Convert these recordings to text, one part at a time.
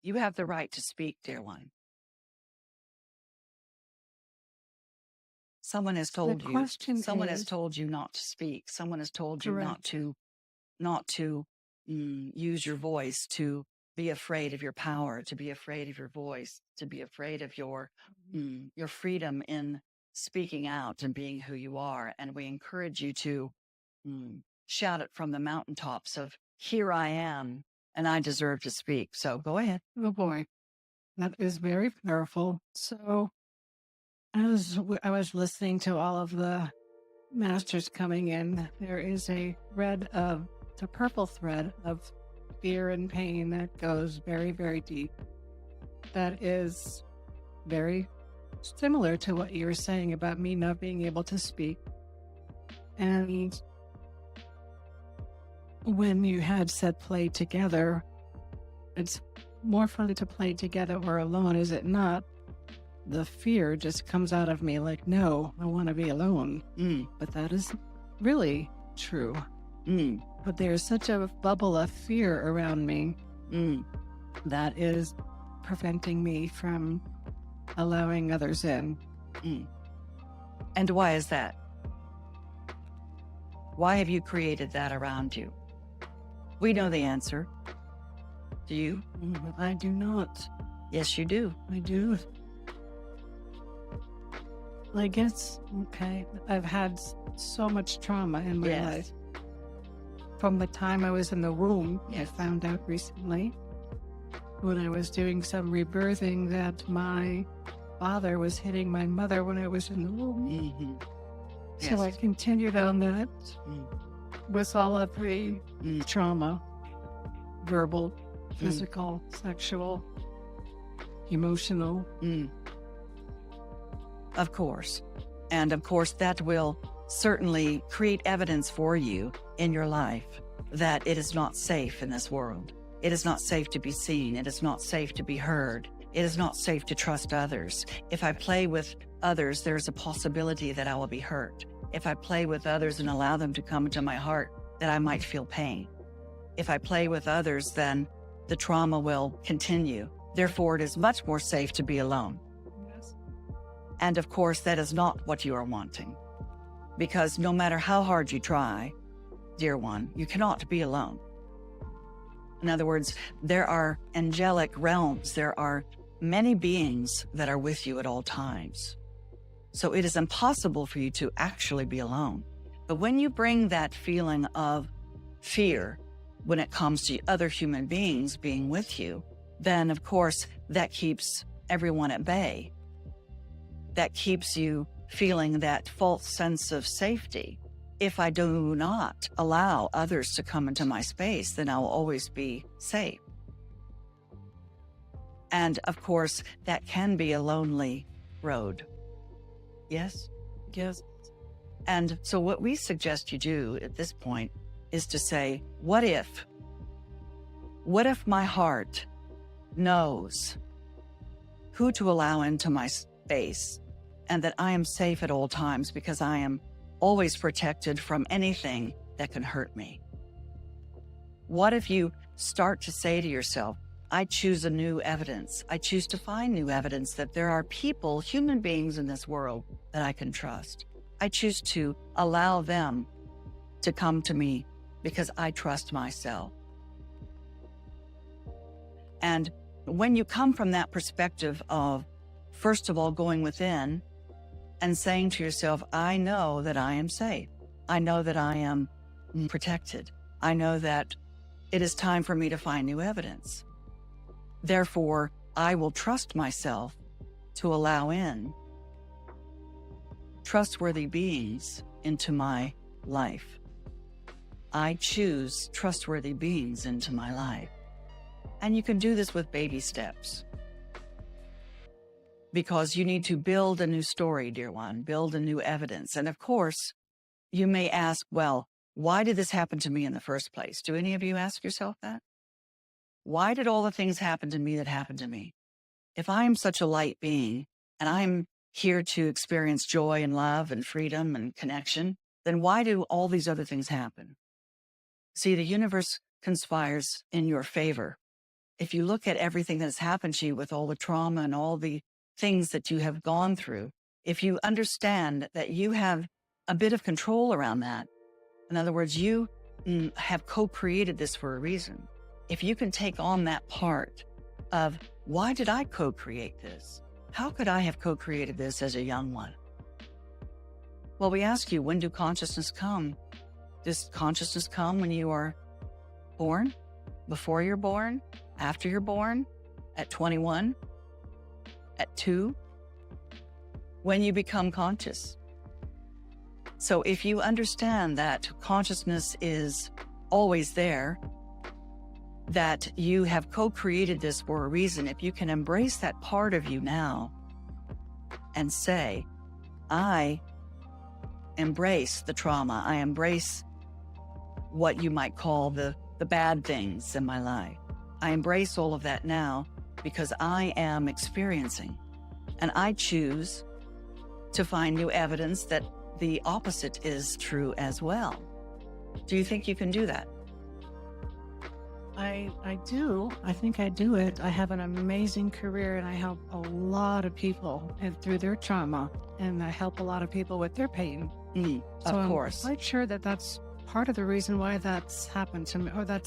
You have the right to speak, dear one. Someone has The told you, question someone has is, told you not to speak. Someone has told you correct. not to use your voice, to be afraid of your power, to be afraid of your voice, to be afraid of your freedom in speaking out and being who you are. And we encourage you to shout it from the mountaintops of, here I am, and I deserve to speak. So go ahead. Oh boy, that is very powerful. So I was listening to all of the masters coming in, there is a purple thread of fear and pain that goes very, very deep. That is very similar to what you were saying about me not being able to speak. And when you had said play together, it's more fun to play together or alone, is it not? The fear just comes out of me like, no, I want to be alone. But that is really true. But there's such a bubble of fear around me that is preventing me from allowing others in. And why is that? Why have you created that around you? We know the answer. Do you? I do not. Yes, you do. I do. I guess, okay, I've had so much trauma in my life. From the time I was in the womb, I found out recently when I was doing some rebirthing that my father was hitting my mother when I was in the womb. So I continued on that with all of the trauma, verbal, physical, sexual, emotional. Of course. And of course, that will certainly create evidence for you in your life that it is not safe in this world. It is not safe to be seen. It is not safe to be heard. It is not safe to trust others. If I play with others, there's a possibility that I will be hurt. If I play with others and allow them to come into my heart, that I might feel pain. If I play with others, then the trauma will continue. Therefore, it is much more safe to be alone. And of course, that is not what you are wanting. Because no matter how hard you try, dear one, you cannot be alone. In other words, there are angelic realms. There are many beings that are with you at all times. So it is impossible for you to actually be alone. But when you bring that feeling of fear, when it comes to other human beings being with you, then of course, that keeps everyone at bay. That keeps you feeling that false sense of safety. If I do not allow others to come into my space, then I will always be safe. And of course, that can be a lonely road. Yes? Yes. And so what we suggest you do at this point is to say, what if my heart knows who to allow into my space, and that I am safe at all times because I am always protected from anything that can hurt me? What if you start to say to yourself, I choose a new evidence. I choose to find new evidence that there are people, human beings in this world that I can trust. I choose to allow them to come to me because I trust myself. And when you come from that perspective of, first of all, going within and saying to yourself, I know that I am safe. I know that I am protected. I know that it is time for me to find new evidence. Therefore, I will trust myself to allow in trustworthy beings into my life. I choose trustworthy beings into my life. And you can do this with baby steps. Because you need to build a new story, dear one, build a new evidence. And of course, you may ask, well, why did this happen to me in the first place? Do any of you ask yourself that? Why did all the things happen to me that happened to me? If I am such a light being and I'm here to experience joy and love and freedom and connection, then why do all these other things happen? See, the universe conspires in your favor. if you look at everything that's happened to you with all the trauma and all the things that you have gone through, if you understand that you have a bit of control around that, in other words, you have co-created this for a reason. If you can take on that part of, why did I co-create this? How could I have co-created this as a young one? Well, we ask you, when do consciousness come? Does consciousness come when you are born? Before you're born? After you're born? At 21? At 2? When you become conscious. So if you understand that consciousness is always there, that you have co-created this for a reason, if you can embrace that part of you now and say, I embrace the trauma, I embrace what you might call the bad things in my life. I embrace all of that now because I am experiencing, and I choose to find new evidence that the opposite is true as well. Do you think you can do that? I do. I think I do it. I have an amazing career, and I help a lot of people and through their trauma, and I help a lot of people with their pain. Of course. I'm quite sure that that's part of the reason why that's happened to me, or that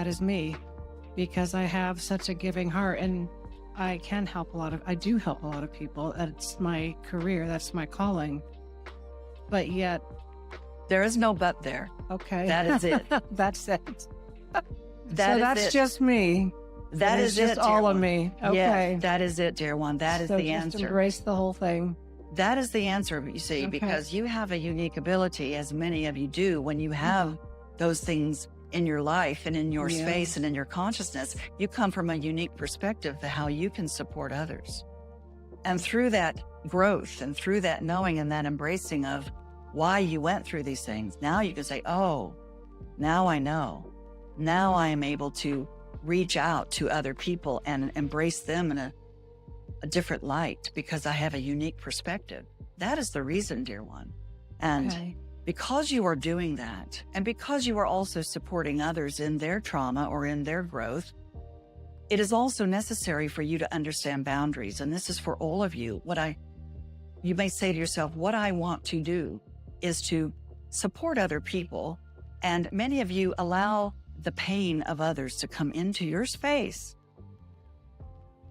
is me, because I have such a giving heart, and I do help a lot of people. That's my career. That's my calling. But yet, there is no but there. Okay. That is it. That's it. That's it. Just me. That is just it, all dear of one. me. Okay. Yes, that is it, dear one. That is so the just answer. Embrace the whole thing. That is the answer, you see, Okay. because you have a unique ability, as many of you do, when you have those things in your life and in your space and in your consciousness, you come from a unique perspective to how you can support others. And through that growth and through that knowing and that embracing of why you went through these things, now you can say, oh, now I know. Now I am able to reach out to other people and embrace them in a different light because I have a unique perspective. That is the reason, dear one. And because you are doing that, and because you are also supporting others in their trauma or in their growth, it is also necessary for you to understand boundaries. And this is for all of you. You may say to yourself, what I want to do is to support other people. And many of you allow the pain of others to come into your space.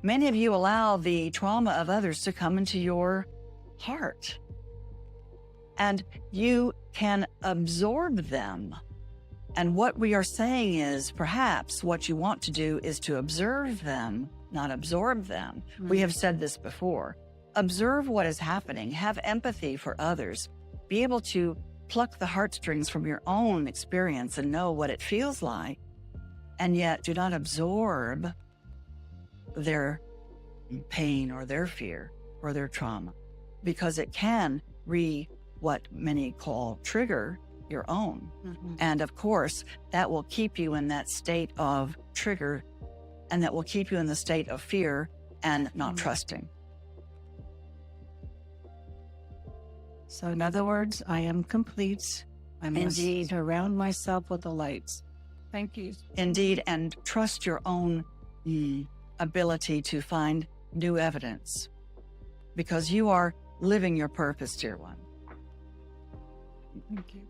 Many of you allow the trauma of others to come into your heart. And you can absorb them. And what we are saying is, perhaps what you want to do is to observe them, not absorb them. We have said this before. Observe what is happening. Have empathy for others. Be able to pluck the heartstrings from your own experience and know what it feels like. And yet do not absorb their pain or their fear or their trauma, because it can what many call trigger your own. And of course, that will keep you in that state of trigger, and that will keep you in the state of fear and not trusting. So in other words, I am complete. I must surround myself with the lights. Thank you. Indeed, and trust your own ability to find new evidence, because you are living your purpose, dear one. Thank you.